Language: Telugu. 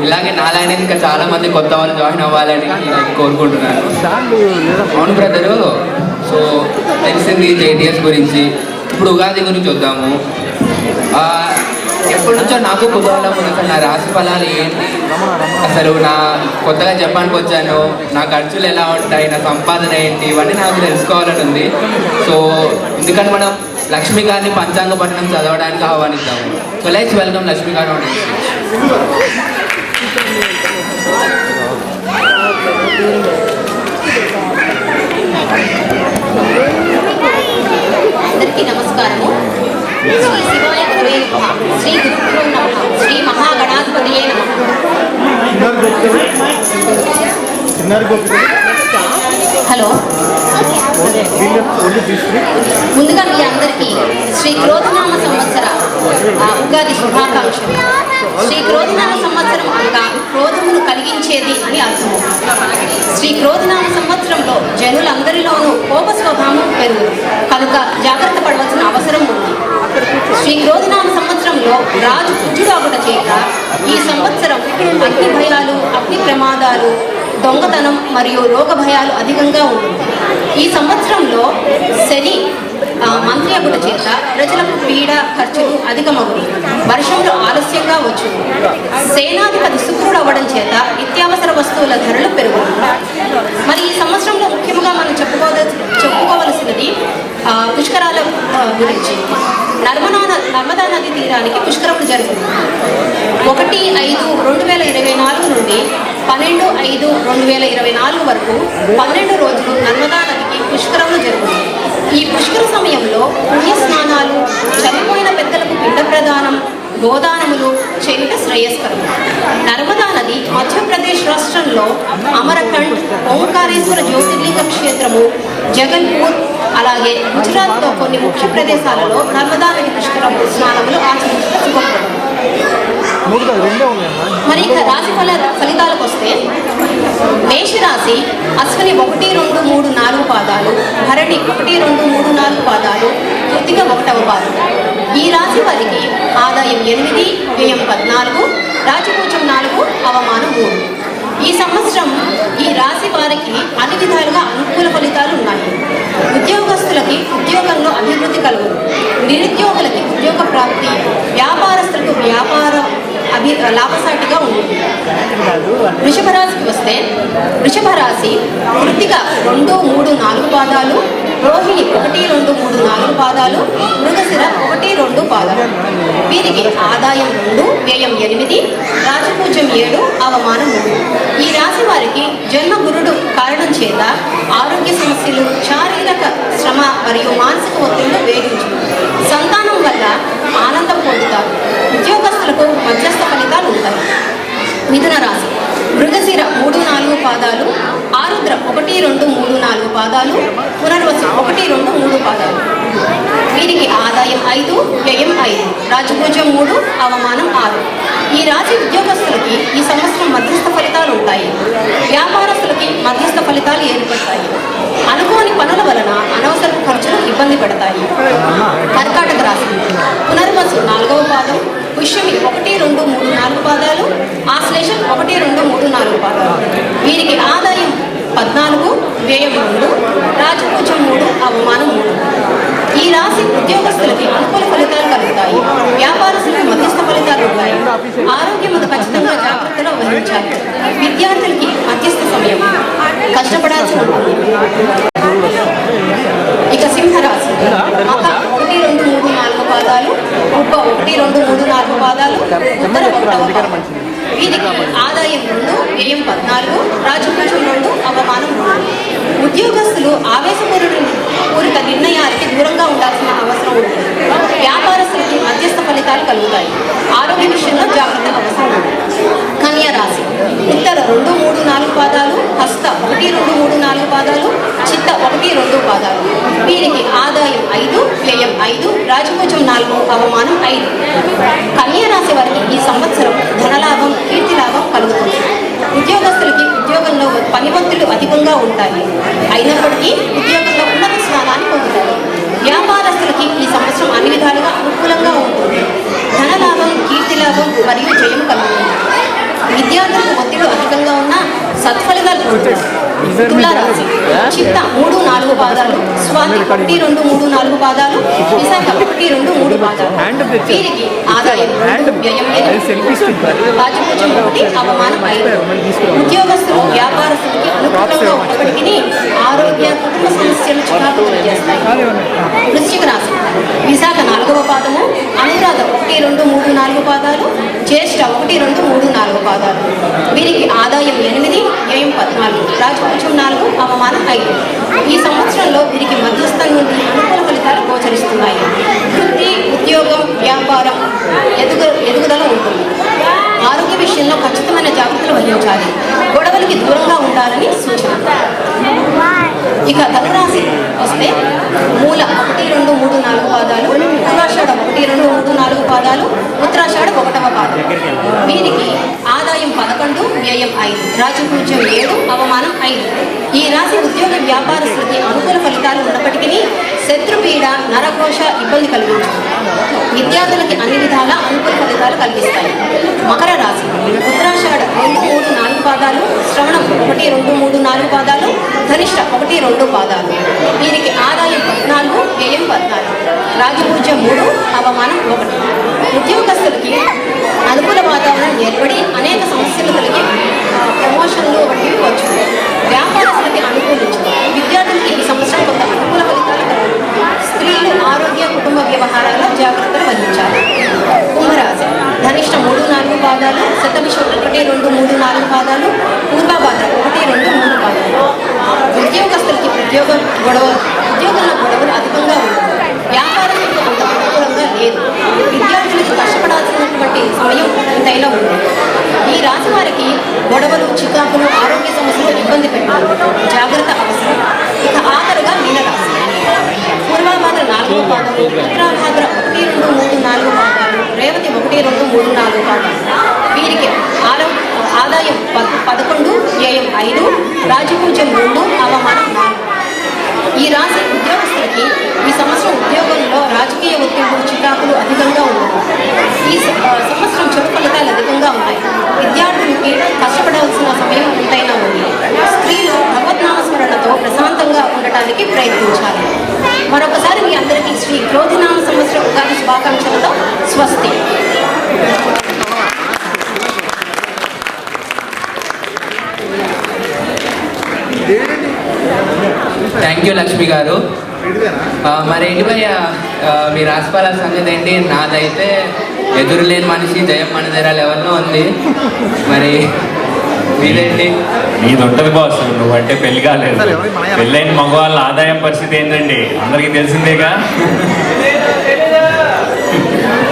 ఇలాగే నాలాగే ఇంకా చాలా మంది కొత్త వాళ్ళు జాయిన్ అవ్వాలని కోరుకుంటున్నాను. అవును బ్రదరు. సో తెలిసింది జేటీఎస్ గురించి. ఇప్పుడు ఉగాది గురించి వద్దాము. ఎప్పటి నుంచో నాకు కుతూహలం ఉంది అసలు నా రాశి ఫలాలు ఏంటి, అసలు నా కొత్తగా జపాన్కి వచ్చాను, నా ఖర్చులు ఎలా ఉంటాయి, నా సంపాదన ఏంటి, ఇవన్నీ నాకు తెలుసుకోవాలని ఉంది. సో ఎందుకంటే మనం లక్ష్మీ గారిని పంచాంగ పఠనం చదవడానికి ఆహ్వానిద్దాము. సో లెట్స్ వెల్కమ్ లక్ష్మీ గారు. అందరికీ నమస్కారము. శ్రీ శివాయ గురవే నమః. శ్రీ గురుభ్యో నమః. శ్రీ మహాగణాధిపతయే నమః. హలో, ముందుగా మీ అందరికీ శ్రీ క్రోధనామ సంవత్సర ఉగాది శుభాకాంక్షలు. శ్రీ క్రోధనామ సంవత్సరం అనగా క్రోధమును కలిగించేది అని అర్థం. శ్రీ క్రోధనామ సంవత్సరంలో జనులందరిలోనూ కోప స్వభావం పెరుగు కనుక జాగ్రత్త పడవలసిన అవసరం ఉంది. శ్రీ క్రోధనామ సంవత్సరంలో రాజు కుజుడు అగుట చేత ఈ సంవత్సరం అగ్ని భయాలు, అగ్ని ప్రమాదాలు, దొంగతనం మరియు రోగ భయాలు అధికంగా ఉంటుంది. ఈ సంవత్సరంలో శని మంత్రి అగుట చేత ప్రజలకు పీడ, ఖర్చులు అధికమగును. వర్షంలో ఆలస్యంగా వచ్చును. సేనాధిపతి శుక్రుడు అవ్వడం చేత నిత్యావసర వస్తువుల ధరలు పెరుగును. మరి ఈ సంవత్సరంలో ముఖ్యంగా మనం చెప్పుకోవలసినది పుష్కరాల గురించి. నర్మదా నది తీరానికి పుష్కరములు జరుగుతుంది. 1/5/2024 నుండి 12/5/2024 వరకు 12 రోజులు నర్మదా నదికి పుష్కరములు జరుగుతుంది. ఈ పుష్కర సమయంలో పుణ్య స్నానాలు, చనిపోయిన పెద్దలకు పిండ ప్రదానం, గోదానములు చేయుట శ్రేయస్కరం. నర్మదా నది మధ్యప్రదేశ్ రాష్ట్రంలో అమరకండ్, ఓంకారేశ్వర జ్యోతిర్లింగ క్షేత్రము, జగల్పూర్, అలాగే గుజరాత్లో కొన్ని ముఖ్య ప్రదేశాలలో నర్మదా నది పుష్కర స్నానములు ఆచరించడం శుభప్రదం. మరి ఇక రాశి ఫలితాలకు వస్తే, మేషరాశి అశ్విని 1, 2, 3, 4 పాదాలు, భరణి 1, 2, 3, 4 పాదాలు, కృతిక 1వ పాదం. ఈ రాశి వారికి ఆదాయం 8, వ్యయం 14, రాజపూజం 4, అవమానం 3. ఈ సంవత్సరం ఈ రాశి వారికి అన్ని విధాలుగా అనుకూల ఫలితాలు ఉన్నాయి. ఉద్యోగస్తులకి ఉద్యోగంలో అభివృద్ధి కలుగును. నిరుద్యోగులకి ఉద్యోగ ప్రాప్తి, వ్యాపారస్తులకు వ్యాపార లాభసాటిగా ఉంటుంది. వృషభ రాశికి వస్తే, వృషభ రాశి కృతిక 2, 3, 4 పాదాలు, రోహిణి 1, 2, 3, 4 పాదాలు, మృగశిర 1, 2 పాదాలు. వీరికి ఆదాయం 2, వ్యయం 8, రాజపూజ్యం 7, అవమానం 3. ఈ రాశి వారికి జన్మ గురుడు కారణం చేత ఆరోగ్య సమస్యలు, శారీరక శ్రమ మరియు మానసిక ఒత్తిళ్లు వేధించును. సంతానం వల్ల ఆనందం పొందుతారు. ఉద్యోగస్తులకు మధ్యస్థ ఫలితాలు ఉంటాయి. మిథున రాశి మృగశిర 3, 4 పాదాలు, ఆరుద్ర 1, 2, 3, 4 పాదాలు, పునర్వసు 1, 2, 3 పాదాలు. వీరికి ఆదాయం 5, వ్యయం 5, రాజపూజ్యం 3, అవమానం 6. ఈ రాశి ఉద్యోగస్తులకి ఈ సంవత్సరం మధ్యస్థ ఫలితాలు ఉంటాయి. వ్యాపారస్తులకి మధ్యస్థ ఫలితాలు ఏర్పడతాయి. అనుకోని పనుల వలన అనవసర ఖర్చులు ఇబ్బంది పడతాయి. కర్కాటక రాశి పునర్వసు 4వ పాదం, పుష్యమి 1, 2, 3, 4 పాదాలు, ఆశ్లేషం 1, 2, 3, 4 పాదాలు. వీరికి ఆదాయం 14, వ్యయం 2, రాజపూజ్యం 3, అవమానం 3. ఈ రాశి ఉద్యోగస్తులకి అనుకూల ఫలితాలు కలుగుతాయి. వ్యాపారస్తులకు మధ్యస్థ ఫలితాలు ఉంటాయి. ఆరోగ్యం ఖచ్చితంగా జాగ్రత్తగా వహించాలి. విద్యార్థులకి మధ్యస్థ సమయం, కష్టపడాల్సి ఉంటుంది. ఇక సింహరాశి మఖ 1, 2, 3, 4 పాదాలు, ఉబ్బ 1, 2, 3, 4 పాదాలు, ఉత్తర 1వ పాదం. వీరికి ఆదాయం 2, వ్యయం 14, రాజపూజ్యం 2, అవమానం 3. ఉద్యోగస్తులు ఆవేశపూరిత నిర్ణయాలకి దూరంగా ఉండాల్సిన అవసరం ఉంటుంది. వ్యాపారస్తులకి మధ్యస్థ ఫలితాలు కలుగుతాయి. ఆరోగ్య విషయంలో జాగ్రత్త అవసరం ఉంది. కన్యా రాశి ఉత్తర 2, 3, 4 పాదాలు, హస్త 1, 2, 3, 4 పాదాలు, చిత్త 1, 2 పాదాలు. వీరికి ఆదాయం 5, వ్యయం 5, రాజపూజ్యం 4, అవమానం 5. కన్యా రాశి వారికి ఈ సంవత్సరం ధనలాభం, కీర్తి లాభం కలుగుతుంది. ఉద్యోగస్తులకి ఉద్యోగంలో పని ఒత్తిళ్లు అధికంగా ఉంటాయి. అయినప్పటికీ ఉద్యోగంలో ఉన్నత స్థానాన్ని పొందుతారు. వ్యాపారస్తులకి ఈ సంవత్సరం అన్ని విధాలుగా అనుకూలంగా ఉంటుంది. ధనలాభం, కీర్తి లాభం మరియు జయం కలుగుతుంది. అనుకూలంగా ఉన్న సత్ఫలితాలు పొందుతారు. తులారాశి చిత్త 3, 4 పాదాలు, స్వాతి 1, 2, 3, 4 పాదాలు, విశాఖ 1, 2, 3 పాదాలు. వీరికి ఆదాయం 2, వ్యయం 8, రాజపూజ్యం 1, అవమానం 5. ఉద్యోగస్తులు వ్యాపారస్తులకి అనుకూలంగా ఉన్నప్పటికీ ఆరోగ్య కుటుంబ సమస్యలు చికాకు చేస్తాయి. వృశ్చిక రాశి విశాఖ 4వ పాదము, అనురాధ 1, 2, 3, 4 పాదాలు, జ్యేష్ఠ 1, 2, 3, 4 పాదాలు. వీరికి ఆదాయం 8, వ్యయం 14, రాజపూజ్యం 4, అవమానం 5. ఈ సంవత్సరంలో వీరికి మధ్యస్థం నుండి అనుకూల ఫలితాలు గోచరిస్తున్నాయి. వృత్తి, ఉద్యోగం, వ్యాపారం ఎదుగుదల ఉంటుంది. ఆరోగ్య విషయంలో ఖచ్చితమైన జాగ్రత్తలు వహించాలి. గొడవలకి దూరంగా ఉండాలని సూచన. ఇక ధనురాశి వస్తే మూల 1, 2, 3, 4 పాదాలు, పూర్వాషాఢ 1, 2, 3, 4 పాదాలు, ఉత్తరాషాఢ 1వ పాదం. వీరికి ఆదాయం 11, వ్యయం 5, రాజపూజ్యం 7, అవమానం 5. ఈ రాశి ఉద్యోగ వ్యాపారస్తులకి అనుకూల ఫలితాలు ఉన్నప్పటికీ శత్రుపీడ, నరఘోష ఇబ్బంది కలిగించుతుంది. విద్యార్థులకి అన్ని విధాల అనుకూల ఫలితాలు కలిగిస్తాయి. మకర రాశి ఉత్తరాషాఢ 2, 3, 4 పాదాలు, శ్రవణం 1, 2, 3, 4 పాదాలు, ధనిష్ట 1, 2 పాదాలు. వీరికి ఆదాయం 14, వ్యయం 14, రాజపూజ్యం 3, అవమానం 1. ఉద్యోగస్తులకి అనుకూల వాతావరణం ఏర్పడి అనేక సమస్యలు కలిగి ప్రమోషన్లు వంటివి వచ్చుతాయి. వ్యాపారస్తులకి అనుకూలించింది. విద్యార్థులకి ఈ సంవత్సరం కొంత అనుకూల ఫలితాలు కలుగుతాయి. స్త్రీలు ఆరోగ్య కుటుంబ వ్యవహారాల్లో జాగ్రత్తలు వహించాలి. కుంభరాశి ధనిష్ట 3, 4 పాదాలు, శతభిషం 1, 2, 3, 4 పాదాలు, పూర్వభాద్ర 1, 2, 3 పాదాలు. ఉద్యోగస్తులకి ఉద్యోగంలో గొడవలు అధికంగా ఉంటుంది. వ్యాపారస్తులకు అంత అనుకూలంగా లేదు. విద్యార్థులకు కష్టపడాల్సినటువంటి సమయం ఎంతైనా ఉంది. ఈ రాశి వారికి గొడవలు, చికాకులు, ఆరోగ్య సమస్యలు ఇబ్బంది పెట్టాలి. జాగ్రత్త అవసరం. ఇక ఆఖరుగా మీనరాశి పూర్వభాద్ర 4వ పాదాలు, ఉత్తరాభాద్ర 1, 2, 3, 4 పాదాలు, రేవతి 1, 2, 3, 4 పాదాలు. వీరికి ఆదాయం 11, వ్యయం 5, రాజపూజ్యం 2, అవమానం 4. ఈ రాశి ఉద్యోగస్తులకి ఈ సంవత్సరం ఉద్యోగంలో రాజకీయ ఒత్తిళ్లు, చికాకులు అధికంగా ఉన్నాయి. ఈ సంవత్సరం చెడు ఫలితాలు అధికంగా ఉన్నాయి. విద్యార్థులకి కష్టపడాల్సిన సమయం ఎంతైనా ఉంది. స్త్రీలు భగవద్నామస్మరణతో ప్రశాంతంగా ఉండటానికి ప్రయత్నించాలి. మరొకసారి మీ అందరికీ శ్రీ క్రోధినామ సంవత్సర ఉగాది శుభాకాంక్షలతో స్వస్తి. థ్యాంక్ యూ లక్ష్మి గారు. మరి ఏంటి భయ్య మీ రాశిఫల సంగతి ఏంటి? నాదైతే ఎదురులేని మనిషి జయం మనదేర లెవెల్లో ఉంది. మరి మీదేంటి? నీది ఉంటుంది బాస్. నువ్వంటే పెళ్లి కాలేదు. పెళ్ళైన మగవాళ్ళ ఆదాయం పరిస్థితి ఏంటండి అందరికీ తెలిసిందేగా.